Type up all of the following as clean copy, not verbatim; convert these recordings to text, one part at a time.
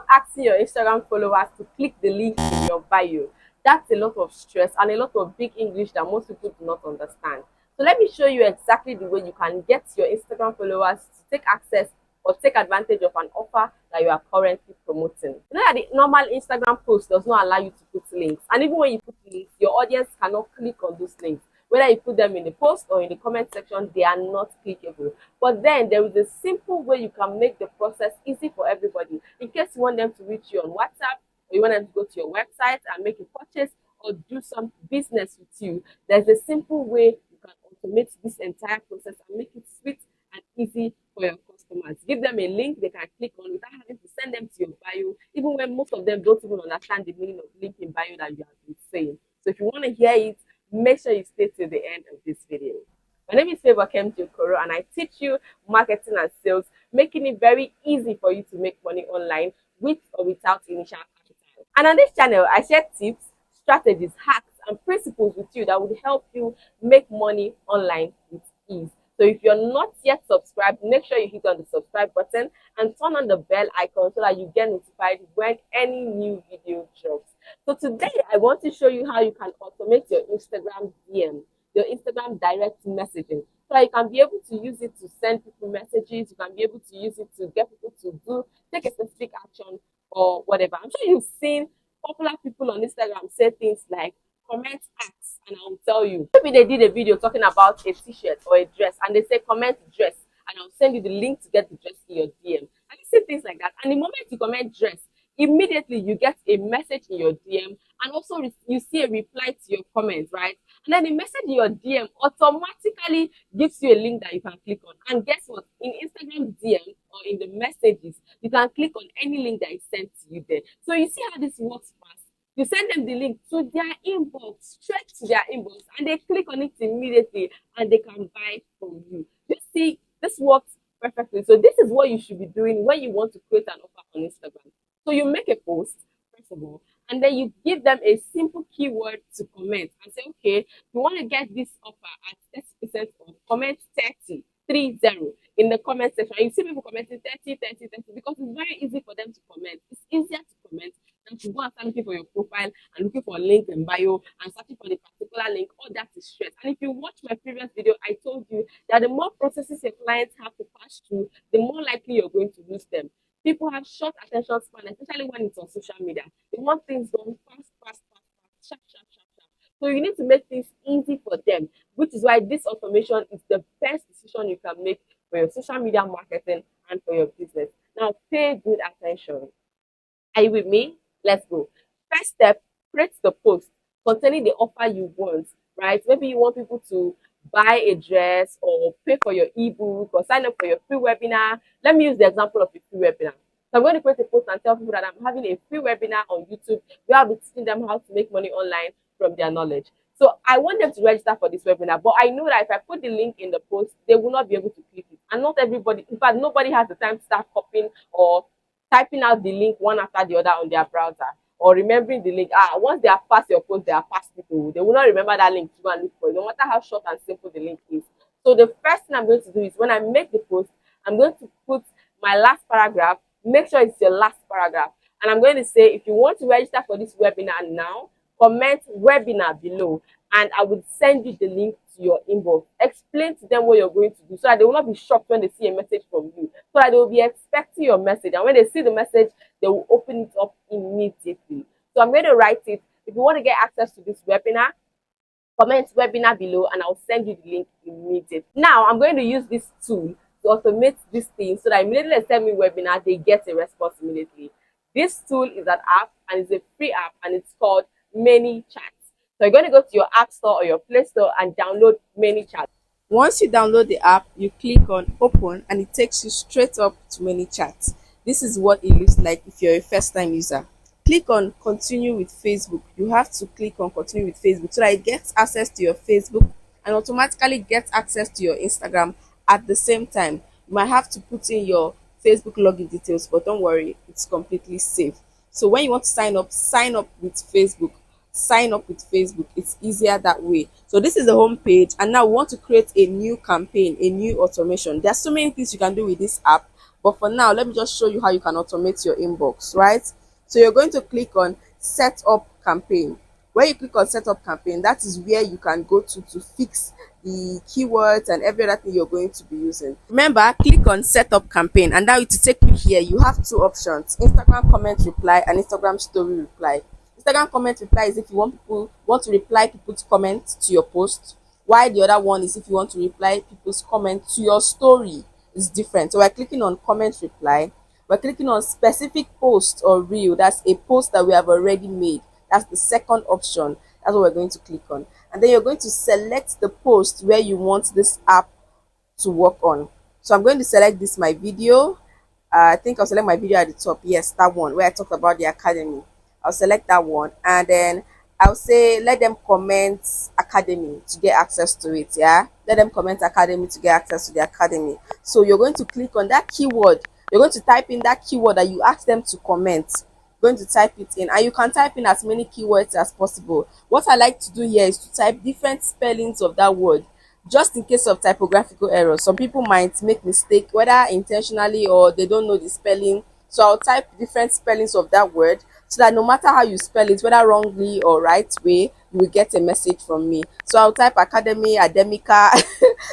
asking your Instagram followers to click the link in your bio. That's a lot of stress and a lot of big English that most people do not understand. So let me show you exactly the way you can get your Instagram followers to take access or take advantage of an offer that you are currently promoting. You know that the normal Instagram post does not allow you to put links, and even when you put links, your audience cannot click on those links. Whether you put them in the post or in the comment section, they are not clickable. But then there is a simple way you can make the process easy for everybody. In case you want them to reach you on WhatsApp, or you want them to go to your website and make a purchase or do some business with you, there's a simple way you can automate this entire process and make it sweet and easy for your customers. Give them a link they can click on without having to send them to your bio, even when most of them don't even understand the meaning of link in bio that you have been saying. So if you want to hear it, make sure you stay till the end of this video. My name is Favour Kemjii Okoro, and I teach you marketing and sales, making it very easy for you to make money online with or without initial capital. And on this channel, I share tips, strategies, hacks, and principles with you that would help you make money online with ease. So if you're not yet subscribed, make sure you hit on the subscribe button and turn on the bell icon so that you get notified when any new video drops. So today I want to show you how you can automate your Instagram DM, your Instagram direct messaging, so that you can be able to use it to send people messages, you can be able to use it to get people to take a specific action or whatever. I'm sure you've seen popular people on Instagram say things like comment ask and I'll tell you. Maybe they did a video talking about a t-shirt or a dress and they say comment dress and I'll send you the link to get the dress in your DM. And you see things like that. And the moment you comment dress, immediately you get a message in your DM and also you see a reply to your comment, right? And then the message in your DM automatically gives you a link that you can click on. And guess what? In Instagram DM or in the messages, you can click on any link that is sent to you there. So you see how this works fast. You send them the link to their inbox, straight to their inbox, and they click on it immediately and they can buy from you. You see, this works perfectly. So this is what you should be doing when you want to create an offer on Instagram. So you make a post, first of all, and then you give them a simple keyword to comment and say, okay, you want to get this offer at 30% off, comment 30, 30 in the comment section. You see people commenting 30, 30, 30 because it's very easy for them to comment. It's easier to comment than to go and start looking for your profile and looking for a link in bio and searching for the particular link. All that is stress. And if you watch my previous video, I told you that the more processes your clients have to pass through, the more likely you're going to lose them. People have short attention span, especially when it's on social media. They want things going fast, fast, fast, fast, sharp, sharp, sharp, sharp. So you need to make things easy for them, which is why this automation is the best decision you can make for your social media marketing and for your business. Now, pay good attention. Are you with me? Let's go. First step, create the post containing the offer you want, right? Maybe you want people to buy a dress or pay for your ebook or sign up for your free webinar. Let me use the example of a free webinar. So I'm going to create a post and tell people that I'm having a free webinar on YouTube where I'll be teaching them how to make money online from their knowledge. So I want them to register for this webinar, but I know that if I put the link in the post, they will not be able to click it. And not everybody, in fact, nobody has the time to start copying or typing out the link one after the other on their browser or remembering the link. Once they have passed your post, they are past people. They will not remember that link to go and look for it, no matter how short and simple the link is. So the first thing I'm going to do is when I make the post, I'm going to put my last paragraph, make sure it's your last paragraph. And I'm going to say, if you want to register for this webinar now, comment webinar below and I will send you the link to your inbox. Explain to them what you're going to do so that they will not be shocked when they see a message from you, so that they will be expecting your message. And when they see the message, they will open it up immediately. So I'm going to write it. If you want to get access to this webinar, comment webinar below and I'll send you the link immediately. Now I'm going to use this tool to automate this thing so that immediately they send me webinar, they get a response immediately. This tool is an app and it's a free app and it's called ManyChat. So you're going to go to your app store or your Play Store and download ManyChat. Once you download the app, you click on open and it takes you straight up to ManyChat. This is what it looks like if you're a first-time user. Click on continue with Facebook. You have to click on continue with Facebook so that it gets access to your Facebook and automatically gets access to your Instagram at the same time. You might have to put in your Facebook login details, but don't worry, it's completely safe. So when you want to sign up with Facebook. Sign up with Facebook. It's easier that way. So this is the home page, and now we want to create a new campaign, a new automation. There's so many things you can do with this app, But for now, let me just show you how you can automate your inbox, right? So you're going to click on set up campaign. When you click on set up campaign, that is where you can go to fix the keywords and every other thing you're going to be using. Remember, click on set up campaign, and now to take you here, you have two options: Instagram comment reply and Instagram story reply. Instagram comment reply is if you want to reply people's comments to your post, while the other one is if you want to reply people's comments to your story. It's different. So we're clicking on comment reply. We're clicking on specific post or reel. That's a post that we have already made. That's the second option. That's what we're going to click on. And then you're going to select the post where you want this app to work on. So I'm going to select this my video. I think I'll select my video at the top. Yes, that one where I talked about the academy. I'll select that one, and then I'll say let them comment academy to get access to it. Yeah, let them comment academy to get access to the academy. So you're going to click on that keyword. You're going to type in that keyword that you ask them to comment. Going to type it in, and you can type in as many keywords as possible. What I like to do here is to type different spellings of that word, just in case of typographical errors. Some people might make mistake, whether intentionally or they don't know the spelling. So I'll type different spellings of that word so that no matter how you spell it, whether wrongly or right way, you will get a message from me. So I'll type academy, academica,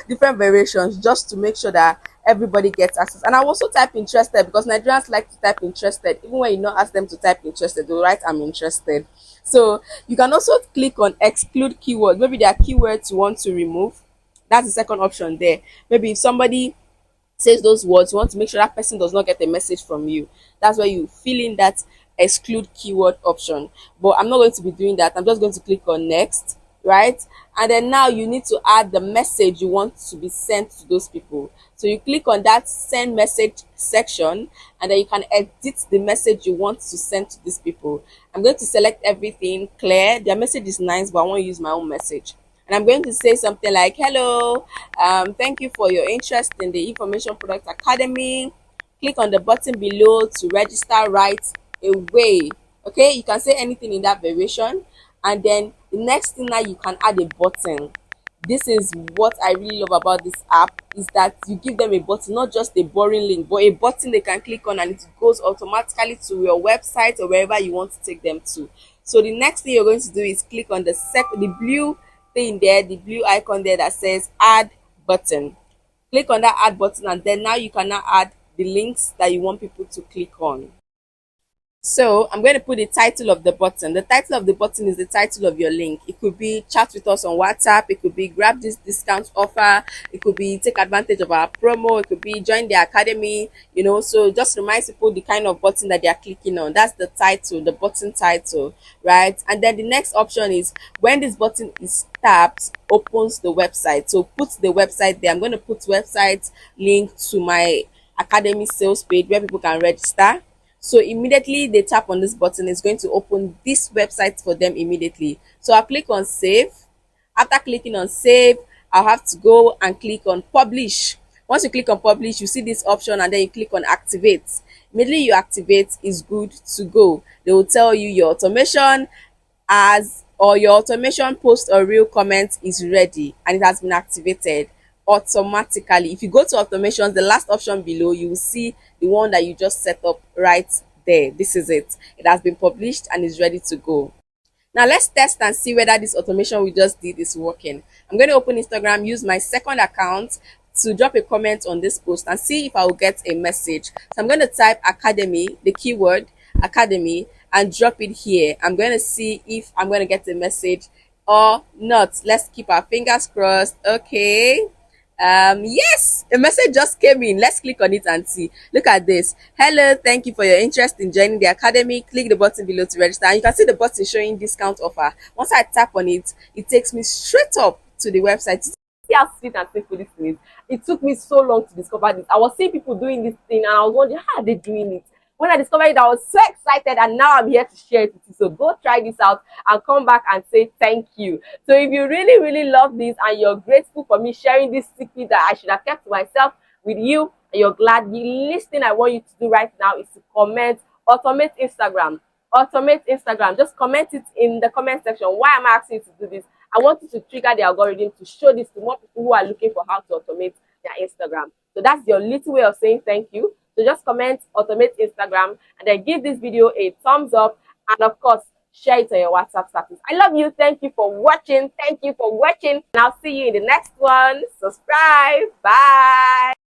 different variations, just to make sure that everybody gets access. And I'll also type interested, because Nigerians like to type interested. Even when you not ask them to type interested, they'll write I'm interested. So you can also click on exclude keyword. Maybe there are keywords you want to remove. That's the second option there. Maybe if somebody says those words, you want to make sure that person does not get a message from you. That's where you fill in that exclude keyword option. But I'm not going to be doing that. I'm just going to click on next, right? And then now you need to add the message you want to be sent to those people. So you click on that send message section, and then you can edit the message you want to send to these people. I'm going to select everything clear. Their message is nice, but I want to use my own message. And I'm going to say something like, hello, thank you for your interest in the Information Product Academy. Click on the button below to register right away. Okay, you can say anything in that variation. And then the next thing, now you can add a button. This is what I really love about this app, is that you give them a button, not just a boring link, but a button they can click on and it goes automatically to your website or wherever you want to take them to. So the next thing you're going to do is click on the blue thing there, the blue icon there that says add button. Click on that add button, and then now you can now add the links that you want people to click on. So I'm going to put the title of the button. The title of the button is the title of your link. It could be chat with us on WhatsApp. It could be grab this discount offer. It could be take advantage of our promo. It could be join the academy, So just remind people the kind of button that they are clicking on. That's the title, the button title, right? And then the next option is when this button is tapped, opens the website. So put the website there. I'm going to put website link to my academy sales page where people can register. So immediately they tap on this button, it's going to open this website for them immediately. So I'll click on save. After clicking on save, I'll have to go and click on publish. Once you click on publish, you see this option, and then you click on activate. Immediately you activate, is good to go. They will tell you your automation your automation post or real comment is ready and it has been activated automatically. If you go to automations, the last option below, you will see the one that you just set up right there. This is it. It has been published and is ready to go. Now let's test and see whether this automation we just did is working. I'm going to open Instagram, use my second account to drop a comment on this post and see if I will get a message. So I'm going to type academy, the keyword academy, and drop it here. I'm going to see if I'm going to get a message or not. Let's keep our fingers crossed. Okay. Yes, a message just came in. Let's click on it and see. Look at this. Hello, thank you for your interest in joining the academy. Click the button below to register, and you can see the button showing discount offer. Once I tap on it, it takes me straight up to the website. See how sweet and simple this is. It took me so long to discover this. I was seeing people doing this thing and I was wondering, how are they doing it? When I discovered it, I was so excited, and now I'm here to share it with you. So go try this out and come back and say thank you. So if you really, really love this and you're grateful for me sharing this secret that I should have kept to myself with you, and you're glad, the least thing I want you to do right now is to comment, automate Instagram. Automate Instagram. Just comment it in the comment section. Why am I asking you to do this? I want you to trigger the algorithm to show this to more people who are looking for how to automate their Instagram. So that's your little way of saying thank you. So just comment automate Instagram and then give this video a thumbs up, and of course share it on your WhatsApp status. I love you. Thank you for watching. Thank you for watching. And I'll see you in the next one. Subscribe. Bye.